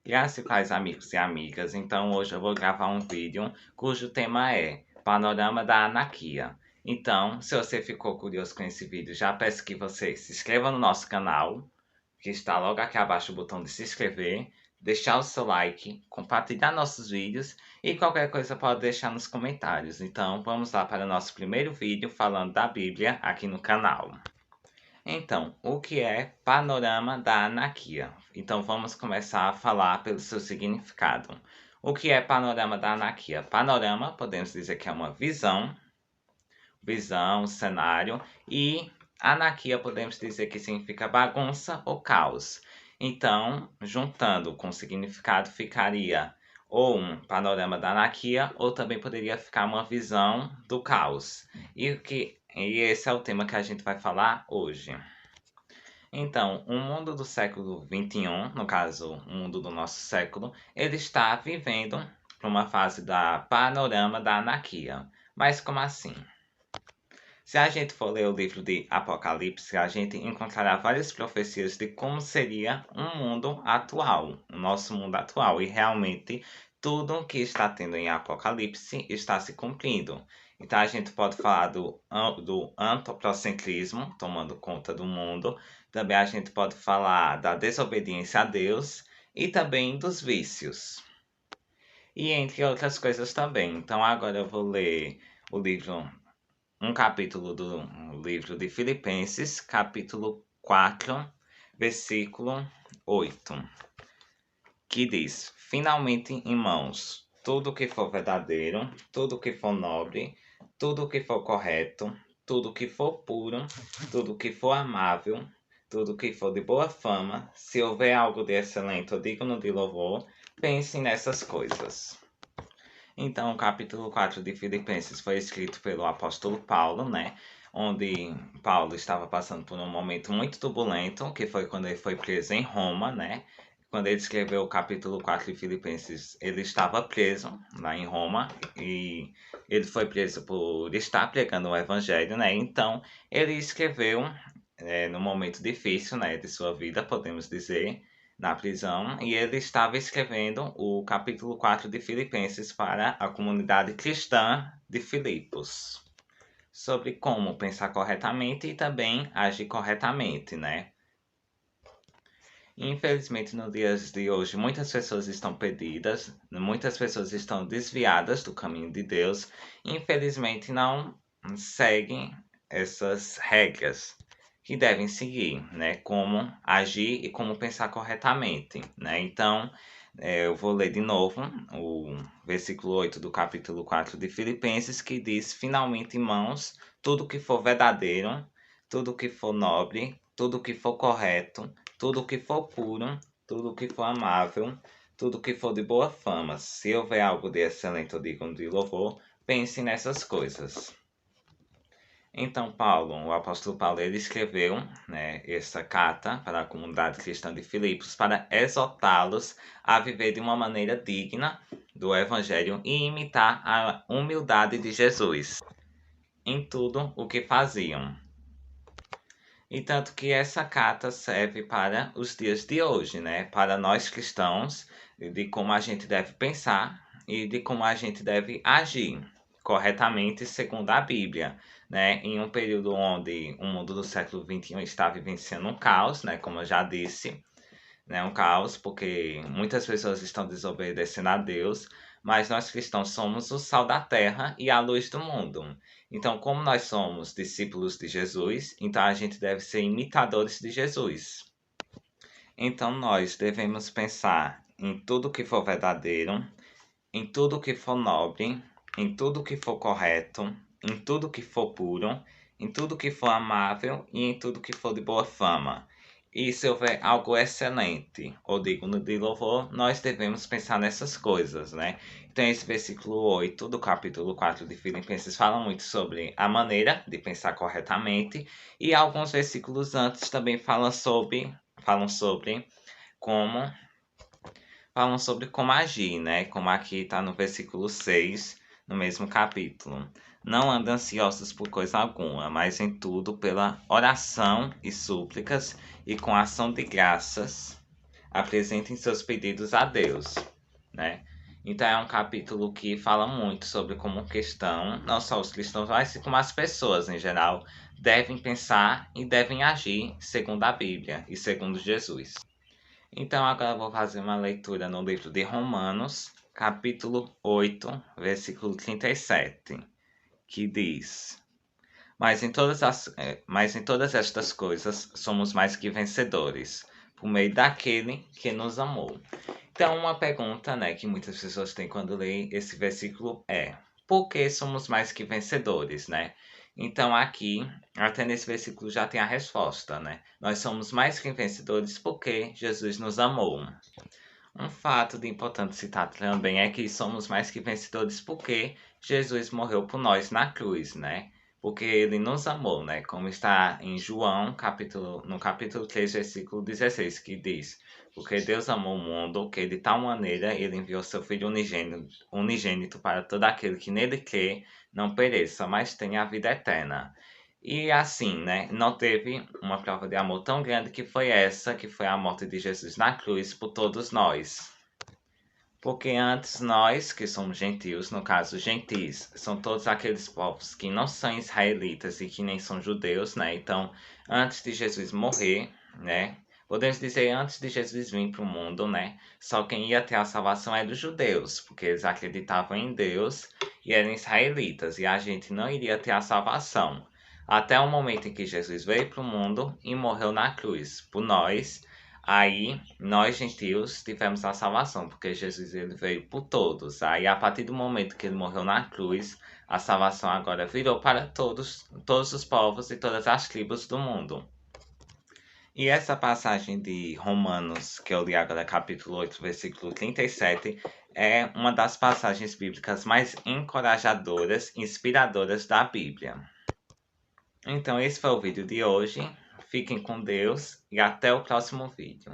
Graças e paz, amigos e amigas. Então, hoje eu vou gravar um vídeo cujo tema é Panorama da Anarquia. Então, se você ficou curioso com esse vídeo, já peço que você se inscreva no nosso canal, que está logo aqui abaixo o botão de se inscrever, deixar o seu like, compartilhar nossos vídeos e qualquer coisa pode deixar nos comentários. Então, vamos lá para o nosso primeiro vídeo falando da Bíblia aqui no canal. Então, o que é Panorama da Anarquia? Então, vamos começar a falar pelo seu significado. O que é Panorama da Anarquia? Panorama, podemos dizer que é uma visão, cenário, e anarquia podemos dizer que significa bagunça ou caos. Então, juntando com o significado, ficaria ou um panorama da anarquia, ou também poderia ficar uma visão do caos. E esse é o tema que a gente vai falar hoje. Então, o mundo do século XXI, no caso, o mundo do nosso século, ele está vivendo para uma fase da panorama da anarquia. Mas como assim? Se a gente for ler o livro de Apocalipse, a gente encontrará várias profecias de como seria um mundo atual, o nosso mundo atual. E realmente tudo que está tendo em Apocalipse está se cumprindo. Então a gente pode falar do antropocentrismo tomando conta do mundo. Também a gente pode falar da desobediência a Deus e também dos vícios. E entre outras coisas também. Então agora eu vou ler o livro um capítulo do livro de Filipenses, capítulo 4, versículo 8, que diz: Finalmente, irmãos, tudo que for verdadeiro, tudo que for nobre, tudo que for correto, tudo que for puro, tudo que for amável, tudo que for de boa fama, se houver algo de excelente ou digno de louvor, pensem nessas coisas. Então, o capítulo 4 de Filipenses foi escrito pelo apóstolo Paulo, né? Onde Paulo estava passando por um momento muito turbulento, que foi quando ele foi preso em Roma, né? Quando ele escreveu o capítulo 4 de Filipenses, ele estava preso lá em Roma e ele foi preso por estar pregando o evangelho, né? Então, ele escreveu num momento difícil, né, de sua vida, podemos dizer, na prisão, e ele estava escrevendo o capítulo 4 de Filipenses para a comunidade cristã de Filipos, sobre como pensar corretamente e também agir corretamente, né? Infelizmente, nos dias de hoje, muitas pessoas estão perdidas, muitas pessoas estão desviadas do caminho de Deus, infelizmente não seguem essas regras que devem seguir, né? Como agir e como pensar corretamente, né? Então, eu vou ler de novo o versículo 8 do capítulo 4 de Filipenses, que diz: Finalmente, irmãos, tudo que for verdadeiro, tudo que for nobre, tudo que for correto, tudo que for puro, tudo que for amável, tudo que for de boa fama, se houver algo de excelente ou digno de louvor, pense nessas coisas. Então, o apóstolo Paulo, ele escreveu, né, essa carta para a comunidade cristã de Filipos para exortá-los a viver de uma maneira digna do evangelho e imitar a humildade de Jesus em tudo o que faziam. E tanto que essa carta serve para os dias de hoje, né? Para nós cristãos, de como a gente deve pensar e de como a gente deve agir corretamente segundo a Bíblia, né? Em um período onde o mundo do século XXI está vivenciando um caos, né? Como eu já disse, né? Um caos porque muitas pessoas estão desobedecendo a Deus, mas nós cristãos somos o sal da terra e a luz do mundo. Então, como nós somos discípulos de Jesus, então a gente deve ser imitadores de Jesus. Então, nós devemos pensar em tudo que for verdadeiro, em tudo que for nobre, em tudo que for correto, em tudo que for puro, em tudo que for amável e em tudo que for de boa fama. E se houver algo excelente ou digno de louvor, nós devemos pensar nessas coisas, né? Então, esse versículo 8 do capítulo 4 de Filipenses fala muito sobre a maneira de pensar corretamente, e alguns versículos antes também falam sobre como agir, né? Como aqui está no versículo 6, no mesmo capítulo. Não andem ansiosos por coisa alguma, mas em tudo pela oração e súplicas e com ação de graças apresentem seus pedidos a Deus, né? Então é um capítulo que fala muito sobre como não só os cristãos, mas como as pessoas em geral devem pensar e devem agir segundo a Bíblia e segundo Jesus. Então agora eu vou fazer uma leitura no livro de Romanos, capítulo 8, versículo 37, que diz: mas em todas estas coisas somos mais que vencedores, por meio daquele que nos amou. Então, uma pergunta, né, que muitas pessoas têm quando leem esse versículo é: por que somos mais que vencedores, né? Então, aqui, até nesse versículo já tem a resposta, né? Nós somos mais que vencedores porque Jesus nos amou. Um fato de importante citar também é que somos mais que vencedores porque Jesus morreu por nós na cruz, né? Porque ele nos amou, né? Como está em João, no capítulo 3, versículo 16, que diz: porque Deus amou o mundo, que de tal maneira ele enviou seu Filho unigênito para todo aquele que nele crê, não pereça, mas tenha a vida eterna. E assim, né? Não teve uma prova de amor tão grande que foi essa, que foi a morte de Jesus na cruz por todos nós. Porque antes nós, que somos gentios, no caso gentis, são todos aqueles povos que não são israelitas e que nem são judeus, né? Então, antes de Jesus morrer, né? Podemos dizer antes de Jesus vir para o mundo, né? Só quem ia ter a salvação eram os judeus, porque eles acreditavam em Deus e eram israelitas, e a gente não iria ter a salvação. Até o momento em que Jesus veio para o mundo e morreu na cruz por nós. Aí, nós gentios tivemos a salvação, porque Jesus ele veio por todos. Aí, a partir do momento que ele morreu na cruz, a salvação agora virou para todos os povos e todas as tribos do mundo. E essa passagem de Romanos, que eu li agora, capítulo 8, versículo 37, é uma das passagens bíblicas mais encorajadoras e inspiradoras da Bíblia. Então, esse foi o vídeo de hoje. Fiquem com Deus e até o próximo vídeo.